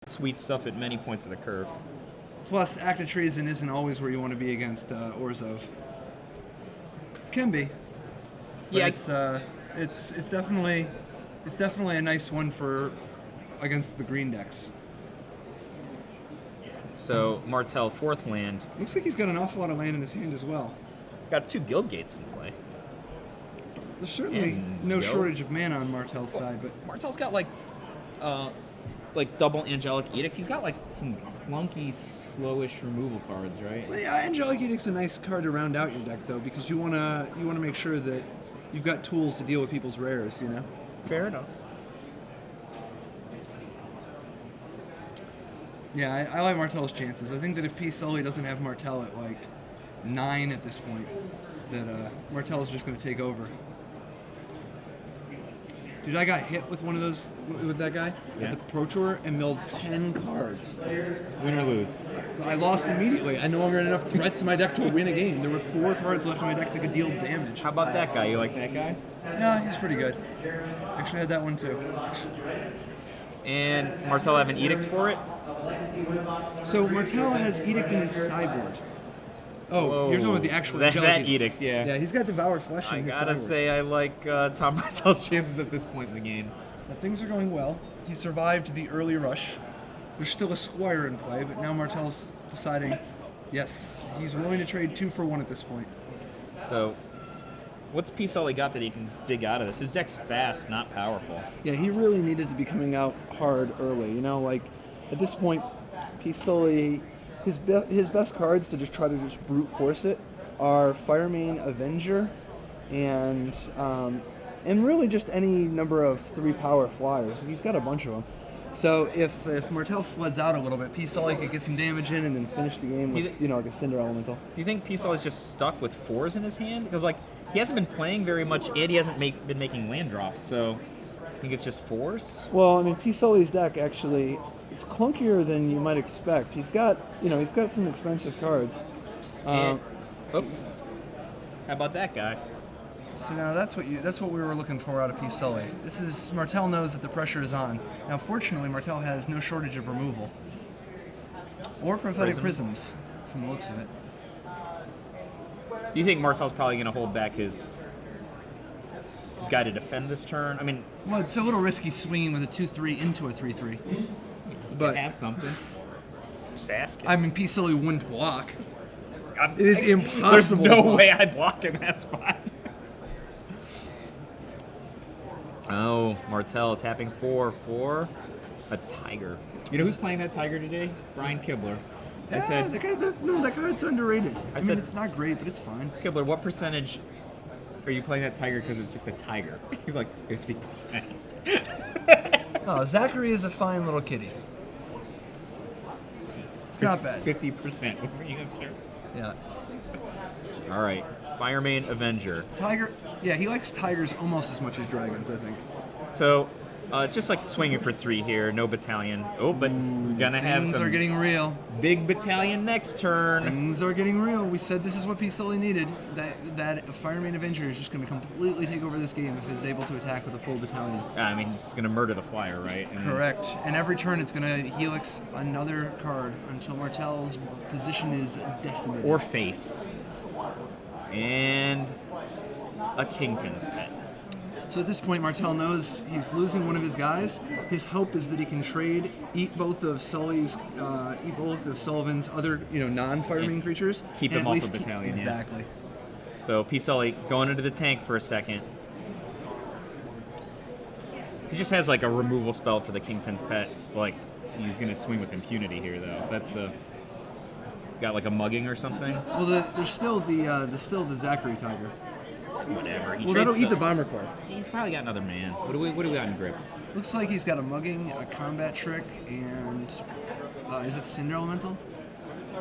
sweet stuff at many points of the curve. Plus, Act of Treason isn't always where you want to be against Orzhov. Can be. But Yeah, it's definitely a nice one for against the green decks. So Martell, 4th land. Looks like he's got an awful lot of land in his hand as well. Got 2 Guild Gates in play. There's certainly And no Yo. shortage of mana on Martell's side, but Martell's got like double Angelic Edict. He's got like some clunky, slowish removal cards, right? well, yeah, Angelic Edict's a nice card to round out your deck though, because you wanna make sure that you've got tools to deal with people's rares, you know. Fair enough. Yeah, I like Martell's chances. I think that if P. Sully doesn't have Martell at like 9 at this point, that Martell's just going to take over. Dude, I got hit with one of those, with that guy Yeah. at the Pro Tour and milled 10 cards. Win or lose? I lost immediately. I no longer had enough threats in my deck to win a game. There were 4 cards left in my deck that could deal damage. How about that guy? You like that guy? Yeah, he's pretty good. Actually, I had that one too. And Martell have an Edict for it? So Martell has Edict in his sideboard. Oh, Whoa. you're talking about the actual that Angelic Edict, yeah. Yeah, he's got Devour Flesh in I his gotta sideboard. say, I like Tom Martell's chances at this point in the game. But things are going well. He survived the early rush. There's still a Squire in play, but now Martell's deciding, yes, he's willing to trade 2 for 1 at this point. So, what's P. Sully got that he can dig out of this? His deck's fast, not powerful. Yeah, he really needed to be coming out hard early. You know, like at this point, P. Sully, his best cards to just try to just brute force it are Firemane Avenger and really just any number of 3 power flyers. He's got a bunch of them. So if Martell floods out a little bit, P. Sully could get some damage in and then finish the game with, like a Cinder Elemental. Do you think P. Sully's just stuck with 4s in his hand? Because like he hasn't been playing very much, and he hasn't been making land drops. So I think it's just 4s. Well, I mean, P. Sully's deck actually is clunkier than you might expect. He's got some expensive cards. How about that guy? So now that's what we were looking for out of P. Sully. Martell knows that the pressure is on. Now, fortunately, Martell has no shortage of removal or prophetic prisms, from the looks of it. Do you think Martell's probably going to hold back his guy to defend this turn? I mean, well, it's a little risky swinging with a 2/3 into a 3/3. but have something. Just ask him. I mean, P. Sully wouldn't block. It is impossible. There's no to block. way I'd block in that spot. Oh, Martell tapping 4 for a Tiger. You know who's playing that Tiger today? Brian Kibler. I said, that card's underrated. I said- mean, it's not great, but it's fine. Kibler, what percentage are you playing that Tiger because it's just a Tiger? He's like 50%. Oh, Zachary is a fine little kitty. It's not bad. 50% was the answer. Yeah. All right, Firemane Avenger. Tiger, yeah, he likes tigers almost as much as dragons, I think. So, it's just like swinging for 3 here, no battalion. Oh, but we're gonna have Things some are getting real. big battalion next turn. Things are getting real. We said this is what P. Sully needed. That Firemane Avenger is just going to completely take over this game if it's able to attack with a full battalion. I mean, it's gonna murder the flyer, right? And Correct. And every turn it's going to helix another card until Martell's position is decimated. or face. And a Kingpin's Pet. So at this point, Martell knows he's losing one of his guys. His hope is that he can trade, eat both of Sullivan's other, non-Firemane creatures. keep and him at off least the battalion, yeah. Exactly. So P. Sully going into the tank for a second. He just has like a removal spell for the Kingpin's Pet. Like he's gonna swing with impunity here, though. He's got like a mugging or something. Well, there's still the Zachary Tiger. Whatever. He Well, trades that'll eat the bomber card. He's probably got another man. What do we got in grip? Looks like he's got a mugging, a combat trick, and is it Cinder Elemental?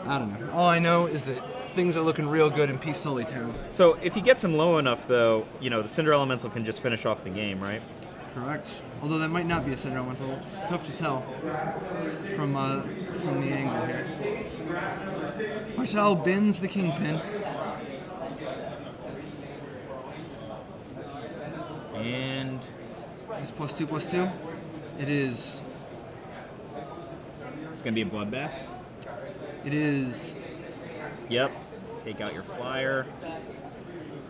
I don't know. All I know is that things are looking real good in P. Sully Town. So if he gets him low enough, though, the Cinder Elemental can just finish off the game, right? Correct. Although that might not be a Cinder Elemental. It's tough to tell from the angle here. Martell bins the Kingpin. And Is +2/+2? It is. It's gonna be a bloodbath. It is. Yep. Take out your flyer.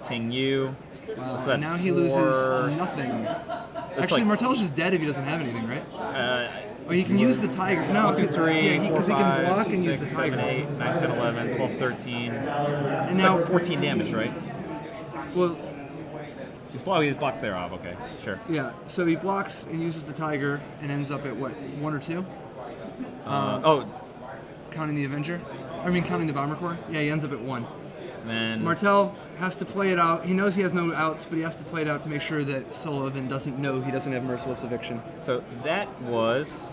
Ting you. Wow. So And now he loses nothing. Actually, like- Martell's just dead if he doesn't have anything, right? Uh, Or you can use the tiger. No, 1, 2, 3, yeah, 4, because he can 5, block and 6, use the 7, tiger. 8, 9, 10, 11, 12, 13. And It's now, like 14 damage, right? well, He blocks there off. Okay, sure. yeah. So he blocks and uses the tiger and ends up at what, 1 or 2? Oh, Counting the Avenger. I mean, counting the Bomber Core. Yeah, he ends up at 1. then Martell has to play it out. He knows he has no outs, but he has to play it out to make sure that Sullivan doesn't know he doesn't have Merciless Eviction. so that was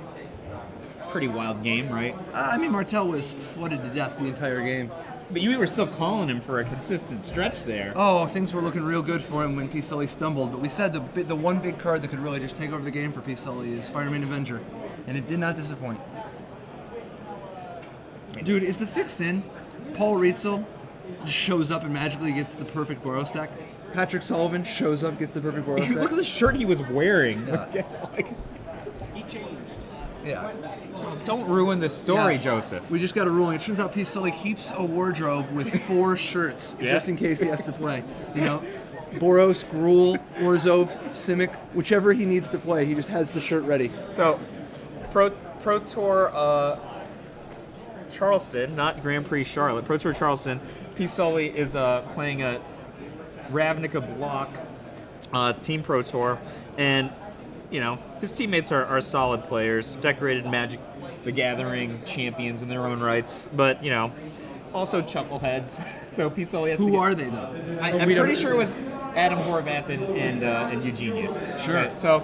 a pretty wild game, right? I mean, Martell was flooded to death the entire game. But you were still calling him for a consistent stretch there. Oh, things were looking real good for him when P. Sully stumbled, but we said the one big card that could really just take over the game for P. Sully is Fireman Avenger, and it did not disappoint. Dude, is the fix in? Paul Rietzel just shows up and magically gets the perfect Boros stack. Patrick Sullivan shows up, gets the perfect Boros stack. Look at the shirt he was wearing. Yeah. It's like, Yeah. don't ruin the story, Yeah. Joseph. We just got a ruling. It turns out P. Sully keeps a wardrobe with 4 shirts Yeah. just in case he has to play. You know, Boros, Gruul, Orzhov, Simic, whichever he needs to play, he just has the shirt ready. So, Pro Tour Charleston, not Grand Prix Charlotte. Pro Tour Charleston. P. Sully is playing a Ravnica block Team Pro Tour, and you know his teammates are solid players, decorated Magic the Gathering champions in their own rights, but you know also chuckleheads. So P. Sully has to Who get, are they, though? I'm pretty sure it was Adam Horvath and Eugenius. Sure. Right? So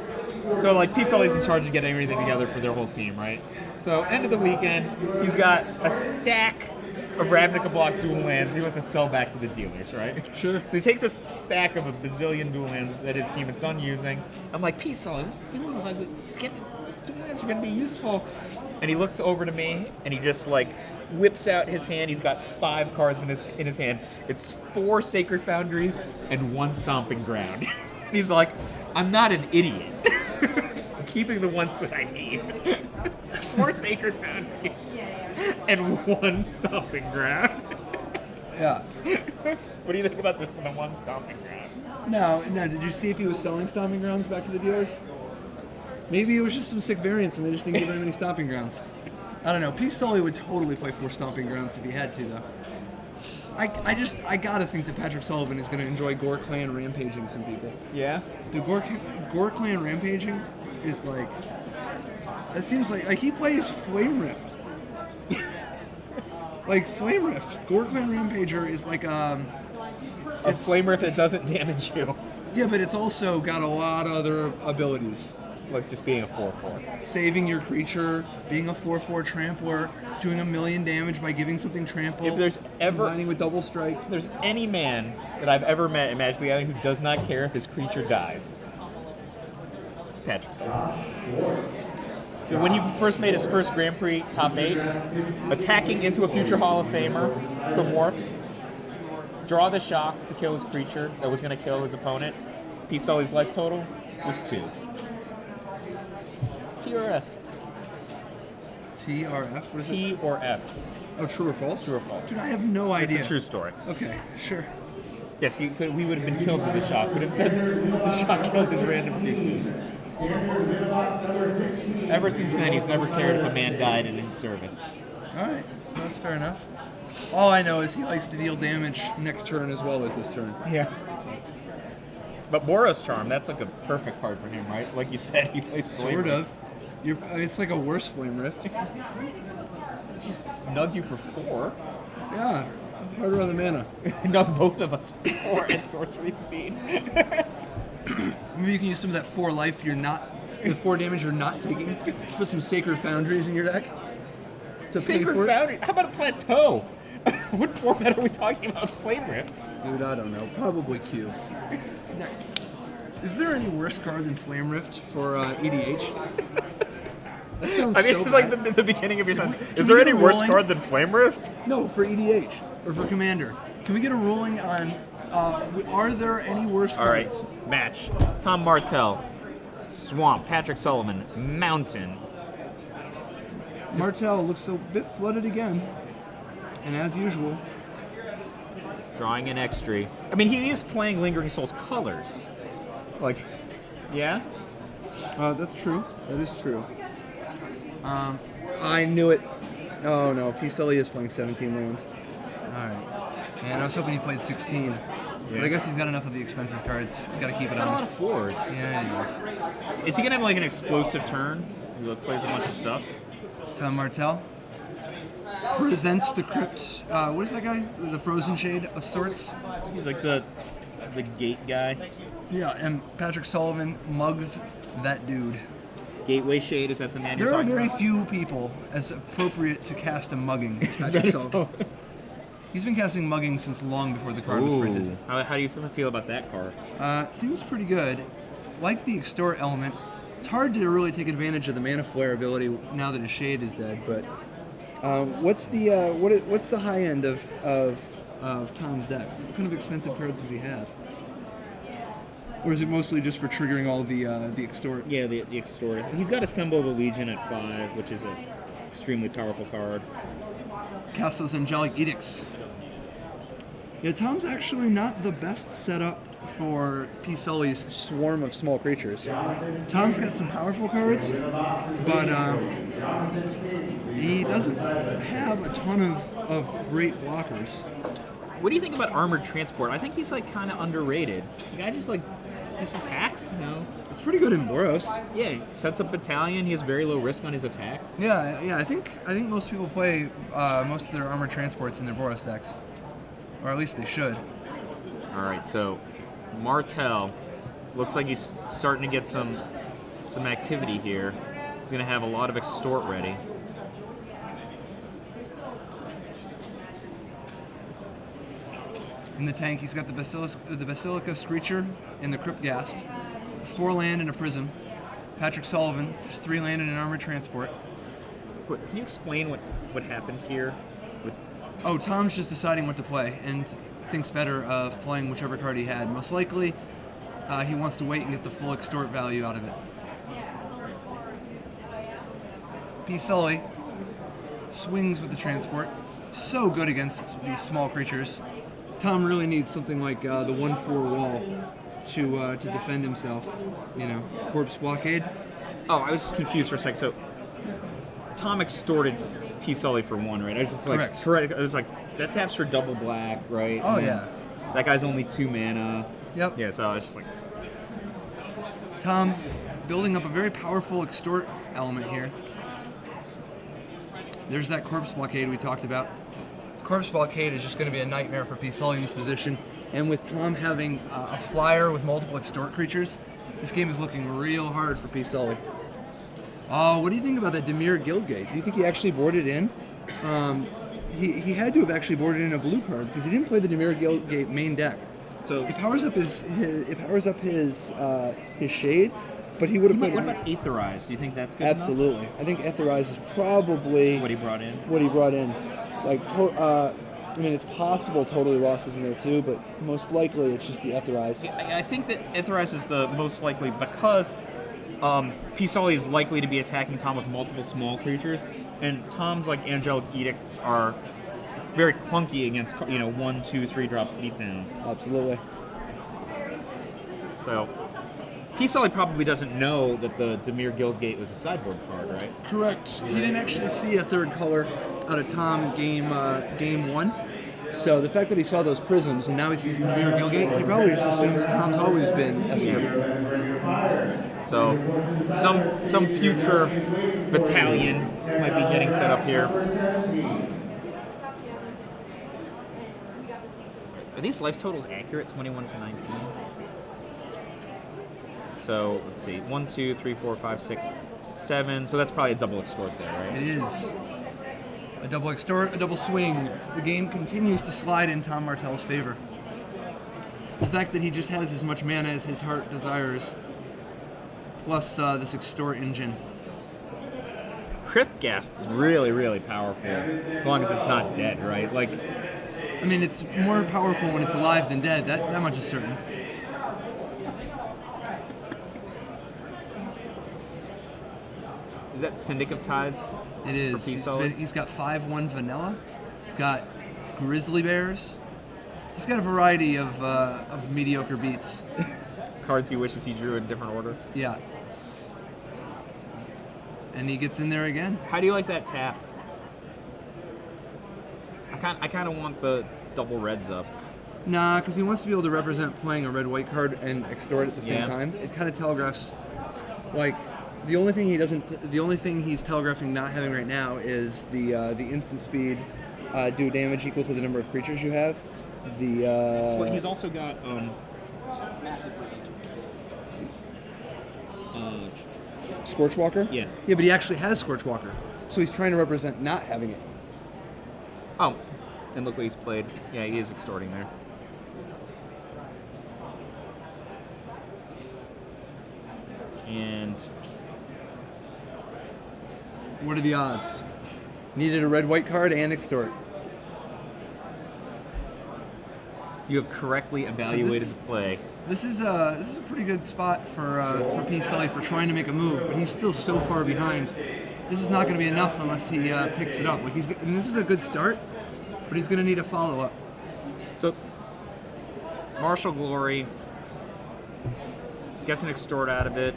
like P. Sully's in charge of getting everything together for their whole team, right? So end of the weekend, he's got a stack of Ravnica block dual lands he wants to sell back to the dealers, right? Sure. So he takes a stack of a bazillion dual lands that his team is done using. I'm like, P. Sully, what are you doing? Like, just get those dual lands are gonna be useful. And he looks over to me and he just like whips out his hand. He's got 5 cards in his hand. It's 4 Sacred Foundries and 1 Stomping Ground. And he's like, I'm not an idiot. I'm keeping the ones that I need. 4 Sacred Foundries and 1 Stomping Ground. Yeah. What do you think about this one? 1 Stomping Ground. No, did you see if he was selling Stomping Grounds back to the dealers? Maybe it was just some sick variants and they just didn't give him any Stomping Grounds. I don't know. P. Sully would totally play 4 Stomping Grounds if he had to, though. I gotta think that Patrick Sullivan is gonna enjoy Gore Clan rampaging some people. Yeah. Dude, Gore Clan rampaging is like, that seems like he plays Flame Rift. Like Flame Rift. Gore Clan Rampager is like A Flame Rift that doesn't damage you. yeah, but it's also got a lot of other abilities. Like just being a 4/4. Saving your creature, being a 4/4 trampler, doing 1,000,000 damage by giving something trample. If there's ever combining with double strike. If there's any man that I've ever met in Magic the Gathering who does not care if his creature dies, it's Patrick Sullivan. When he first made his first Grand Prix top 8, attacking into a future Hall of Famer, the Morph, draw the shock to kill his creature that was going to kill his opponent. P. Sully's life total was 2. T or F? TRF? What is it? T or F? Oh, true or false? True or false? Dude, I have no idea. It's a true story. Okay, sure. Yes, we would have been killed with the shock. Would have said the shock killed his random 2/2. Ever since then, he's never cared if a man died in his service. Alright, that's fair enough. All I know is he likes to deal damage next turn as well as this turn. Yeah. But Boros Charm, that's like a perfect card for him, right? Like you said, he plays Flame Sort Rift. of. It's like a worse Flame Rift. Just nug you for 4. Yeah, harder on the mana. Nug both of us for 4 at sorcery speed. Maybe you can use some of that 4 life the 4 damage you're not taking. Put some Sacred Foundries in your deck. To pay Sacred for it. Foundry. How about a Plateau? What format are we talking about Flame Rift? Dude, I don't know. Probably Q. Now, is there any worse card than Flame Rift for EDH? That sounds I mean, so it's bad. like the beginning of your sentence. Can Is we there get any a worse ruling? card than Flame Rift? No, for EDH or for Commander. Can we get a ruling on? Are there any worse All right, cards? match. Tom Martell, Swamp, Patrick Sullivan, Mountain. Martell looks a bit flooded again, and as usual, Drawing an X-Tree. I mean, he is playing Lingering Souls colors. Like, yeah? that's true. That is true. I knew it. Oh no, P. Sully is playing 17 lands. Alright. Man, I was hoping he played 16. But I guess he's got enough of the expensive cards. He's got to keep it Got a lot honest. of fours. Yeah, he does. Is he gonna have like an explosive turn? He like, plays a bunch of stuff. Tom Martell presents the crypt. What is that guy? The frozen shade of sorts. He's like the gate guy. Yeah, and Patrick Sullivan mugs that dude. Gateway Shade, is that the man you're There are talking very about? few people as appropriate to cast a mugging as Patrick Patrick Sullivan. Sullivan. He's been casting mugging since long before the card was printed. Ooh. How do you feel about that card? Seems pretty good. Like the extort element, it's hard to really take advantage of the mana flare ability now that his shade is dead. But what's the high end of Tom's deck? What kind of expensive cards does he have? Or is it mostly just for triggering all the extort? Yeah, the Extort. He's got Assemble the Legion at 5, which is an extremely powerful card. Cast those Angelic Edicts. Yeah, Tom's actually not the best setup for P. Sully's swarm of small creatures. Tom's got some powerful cards, but he doesn't have a ton of great blockers. What do you think about Armored Transport? I think he's like kind of underrated. The guy just attacks, you know? It's pretty good in Boros. Yeah, he sets up Battalion. He has very low risk on his attacks. Yeah. I think most people play most of their armored transports in their Boros decks, or at least they should. All right, so Martell looks like he's starting to get some activity here. He's gonna have a lot of Extort ready. In the tank, he's got the Basilica Screecher and the Crypt Ghast, 4 land and a Prism. Patrick Sullivan, just 3 land and an armored transport. Can you explain what happened here? Oh, Tom's just deciding what to play and thinks better of playing whichever card he had. Most likely, he wants to wait and get the full extort value out of it. P. Sully swings with the transport. So good against these small creatures. Tom really needs something like the 1/4 wall to defend himself. You know, Corpse Blockade. Oh, I was just confused for a sec. So Tom extorted P. Sully for 1, right? I was just like, Correct. I was like, that taps for double black, right? Oh, And yeah. That guy's only 2 mana. Yep. Yeah, so I was just like, Tom building up a very powerful extort element here. There's that Corpse Blockade we talked about. Corpse Blockade is just going to be a nightmare for P. Sully in this position. And with Tom having a flyer with multiple extort creatures, this game is looking real hard for P. Sully. What do you think about that Dimir Guildgate? Do you think he actually boarded in? He had to have actually boarded in a blue card because he didn't play the Dimir Guildgate main deck. so It powers up his shade, but he would have played. what about Aetherize? Do you think that's good Absolutely. I think Aetherize is probably enough? What he brought in? what he brought in. Like, I mean, it's possible totally lost is in there too, but most likely it's just the Aetherize. I think that Aetherize is the most likely because P. Sully is likely to be attacking Tom with multiple small creatures, and Tom's like Angelic Edicts are very clunky against 1, 2, 3 drop beatdown. Absolutely. So P. Sully probably doesn't know that the Dimir Guildgate was a sideboard card, right? Correct. He didn't actually see a third color out of Tom game 1. So the fact that he saw those prisms and now he sees the Dimir Guildgate, he probably just assumes Tom's always been Esper. So some future battalion might be getting set up here. Are these life totals accurate? 21 to 19. So let's see, 1, 2, 3, 4, 5, 6, 7. So that's probably a double extort there, right? It is. A double extort, a double swing. The game continues to slide in Tom Martell's favor. The fact that he just has as much mana as his heart desires, plus this extort engine. Crypt Ghast is really, really powerful, as long as it's not dead, right? Like, I mean, it's more powerful when it's alive than dead. That much is certain. Is that Syndic of Tides? It is. He's got 5/1 vanilla. He's got grizzly bears. He's got a variety of mediocre beats. Cards he wishes he drew in different order. Yeah. And he gets in there again. How do you like that tap? I kind of want the double reds up. Nah, because he wants to be able to represent playing a red-white card and extort at the same time. It kind of telegraphs, like, the only thing he's telegraphing not having right now is the instant speed, do damage equal to the number of creatures you have. Well, he's also got Scorchwalker. Yeah. Yeah, but he actually has Scorchwalker, so he's trying to represent not having it. Oh, and look what he's played. Yeah, he is extorting there. And what are the odds? Needed a red-white card and extort. You have correctly evaluated the play. This is a pretty good spot for P. Sully for trying to make a move, but he's still so far behind. This is not going to be enough unless he picks it up. Like and this is a good start, but he's going to need a follow-up. So, Martial Glory gets an extort out of it.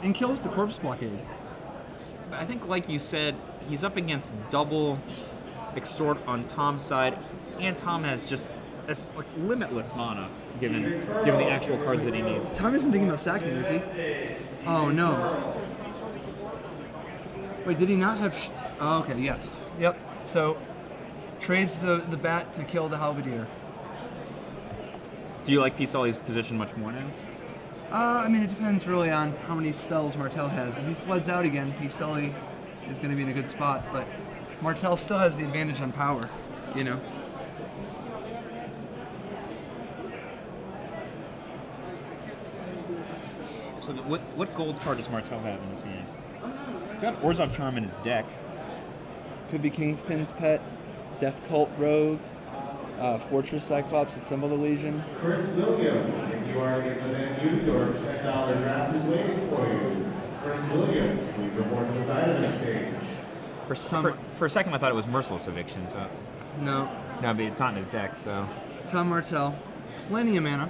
And kills the Corpse Blockade. I think, like you said, he's up against double extort on Tom's side, and Tom has just this like limitless mana given the actual cards that he needs. Tom isn't thinking about sacking, is he? Oh no. Wait, did he not have? Oh, okay, yes. Yep. So trades the bat to kill the Halberdier. Do you like P. Sully's position much more now? I mean, it depends really on how many spells Martell has. If he floods out again, P. Sully is going to be in a good spot, but Martell still has the advantage on power, you know? So what gold card does Martell have in his hand? He's got Orzhov Charm in his deck. Could be Kingpin's Pet, Death Cult Rogue, Fortress Cyclops, Assemble the Legion. Chris Williams, if you are in the venue, your $10 draft is waiting for you. Chris Williams, please report to the side of the stage. For a second, I thought it was Merciless Eviction. So No. no, but it's not in his deck. So Tom Martell, plenty of mana,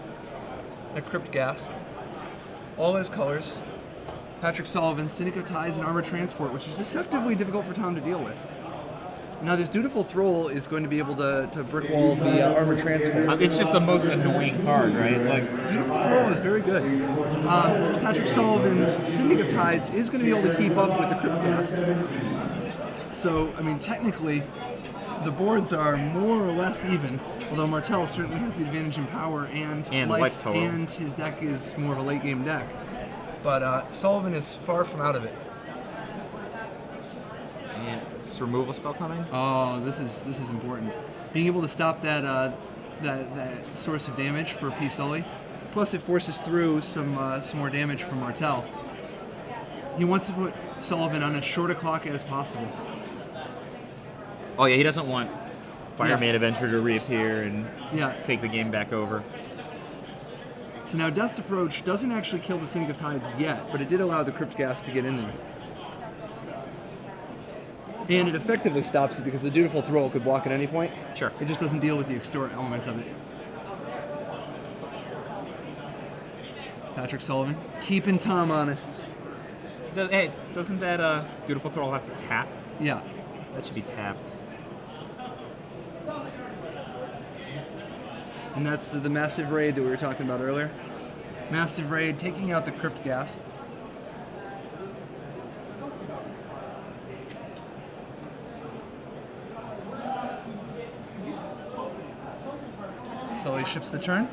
a Crypt Gasp, all his colors. Patrick Sullivan, Syndic of Tides, and Armored Transport, which is deceptively difficult for Tom to deal with. Now, this Dutiful Thrall is going to be able to brick wall the Armored Transport. it's just the most annoying card, right? Like Dutiful Thrall is very good. Patrick Sullivan's Syndic of Tides is going to be able to keep up with the Crypt Gasp. So, I mean, technically, the boards are more or less even, although Martell certainly has the advantage in power and life total. And his deck is more of a late-game deck. But Sullivan is far from out of it. And is this removal spell coming? Oh, this is important. Being able to stop that source of damage for P. Sully, plus it forces through some more damage from Martell. He wants to put Sullivan on as short a clock as possible. Oh yeah, he doesn't want Fireman Adventure to reappear and take the game back over. So now Death's Approach doesn't actually kill the Syndic of Tides yet, but it did allow the Crypt Gas to get in there. And it effectively stops it because the Dutiful Thrall could block at any point. Sure. It just doesn't deal with the extort element of it. Patrick Sullivan, keeping Tom honest. Hey, doesn't that Dutiful Thrall have to tap? Yeah. That should be tapped. And that's the massive raid that we were talking about earlier. Massive raid taking out the Crypt Gasp. Sully ships the turn.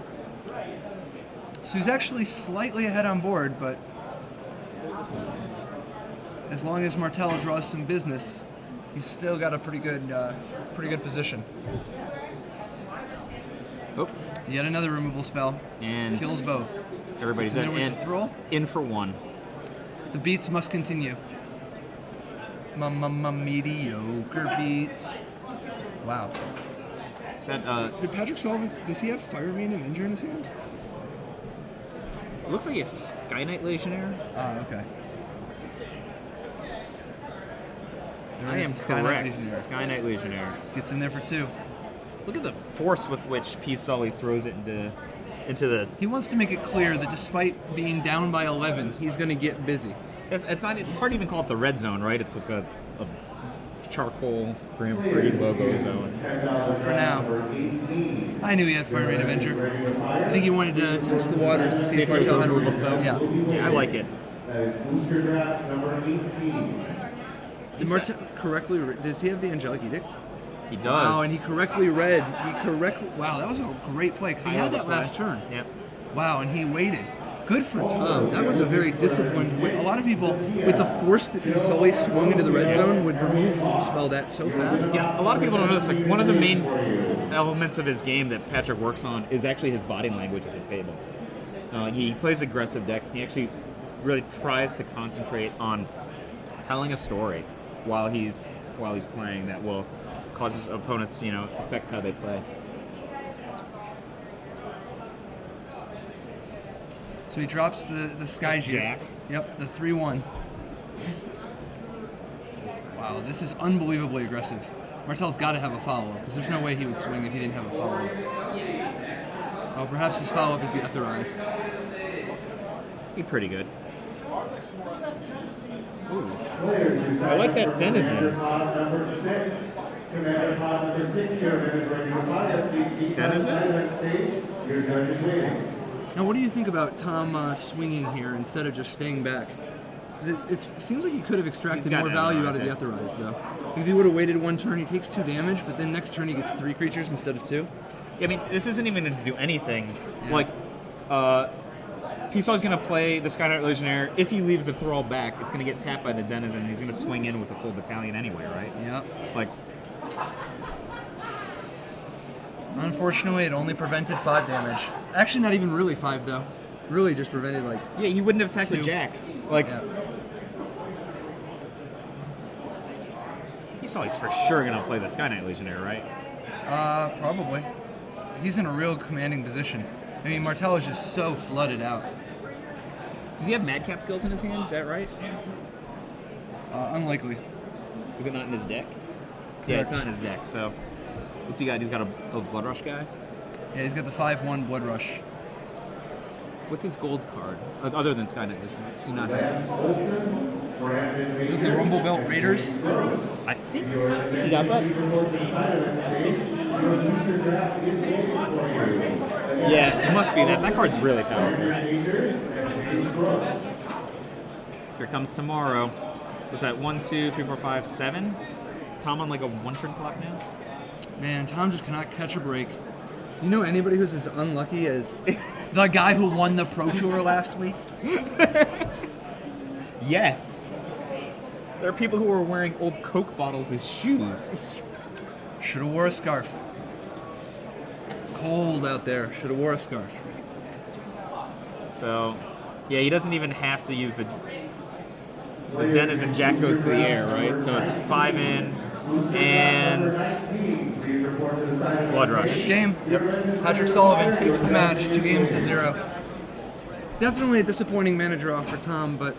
So he's actually slightly ahead on board, but as long as Martell draws some business, he's still got a pretty good position. Oh, yet another removal spell. And kills both. Everybody's in. And Thrall. In for one. The beats must continue. Mediocre beats. Wow. Is that Did Patrick Sullivan, does he have Firemane Avenger in his hand? It looks like a Sky Knight Legionnaire. Ah, okay. I am Sky Knight correct. Legionnaire. Sky Knight Legionnaire. Gets in there for 2. Look at the force with which P. Sully throws it into the. He wants to make it clear that despite being down by 11, he's going to get busy. It's hard to even call it the red zone, right? It's like a charcoal Grand Prix logo zone. For now. I knew he had Fire Main Avenger. I think he wanted to test the waters to see if Martell had a removal spell. Yeah. Yeah, I like it. That is booster draft number 18. Did Martell correctly? Does he have the Angelic Edict? He does. Wow, and he correctly read. Wow, that was a great play because he had that last turn. Yep. Wow, and he waited. Good for Tom. That was a very disciplined. A lot of people, with the force that Sully swung into the red zone, would remove the spell that so fast. Yeah, a lot of people don't know this. Like, one of the main elements of his game that Patrick works on is actually his body language at the table. He plays aggressive decks, and he actually really tries to concentrate on telling a story while he's playing that will cause his opponents, affect how they play. So he drops the Sky Jack. Yep, the 3/1. Wow, this is unbelievably aggressive. Martell's got to have a follow-up, because there's no way he would swing if he didn't have a follow-up. Oh, perhaps his follow-up is the Etherize. He's pretty good. Ooh. I like that Denizen. Pod number 6. Commander pod number 6 here. Is ready to fire. Please keep Denizen? that stage. Your judge is waiting. Now, what do you think about Tom swinging here instead of just staying back? 'Cause it seems like he could have extracted got more an value out Etherize, of the Etherize, though. If he would have waited 1 turn, he takes 2 damage, but then next turn he gets 3 creatures instead of 2. Yeah, I mean, this isn't even going to do anything. Yeah. Like, Peasaw's going to play the Sky Knight Legionnaire. If he leaves the Thrall back, it's going to get tapped by the Denizen, and he's going to swing in with a full battalion anyway, right? Yeah. Like, Unfortunately, it only prevented 5 damage. Actually, not even really 5, though. Really just prevented, like... yeah, he wouldn't have attacked 2. with Jack. Like, Yeah. Peasaw's for sure going to play the Sky Knight Legionnaire, right? Probably. He's in a real commanding position. I mean, Martell is just so flooded out. Does he have Madcap skills in his hand? Is that right? Unlikely. Is it not in his deck? Yeah, it's Correct. not in his deck. So, what's he got? He's got a Blood Rush guy? Yeah, he's got the 5/1 Blood Rush. What's his gold card? Other than Sky Knight Legionnaire? Does he not have? Lance Olson, Brandon Is it the Rumble Belt Raiders? I think. Has he got that? Yeah, it must be that. That card's really powerful. Here comes tomorrow. Was that 1, 2, 3, 4, 5, 7? Is Tom on like a 1-turn clock now? Man, Tom just cannot catch a break. You know anybody who's as unlucky as the guy who won the Pro Tour last week? Yes. There are people who are wearing old Coke bottles as shoes. Should have wore a scarf. It's cold out there. Should have wore a scarf. So, yeah, he doesn't even have to use the Denizen. Jack goes to the air, right? So it's 5 in and Blood Rush. This game, Yep. Patrick Sullivan takes the match 2-0. Definitely a disappointing mana draw for Tom, but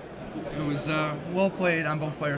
it was well played on both players.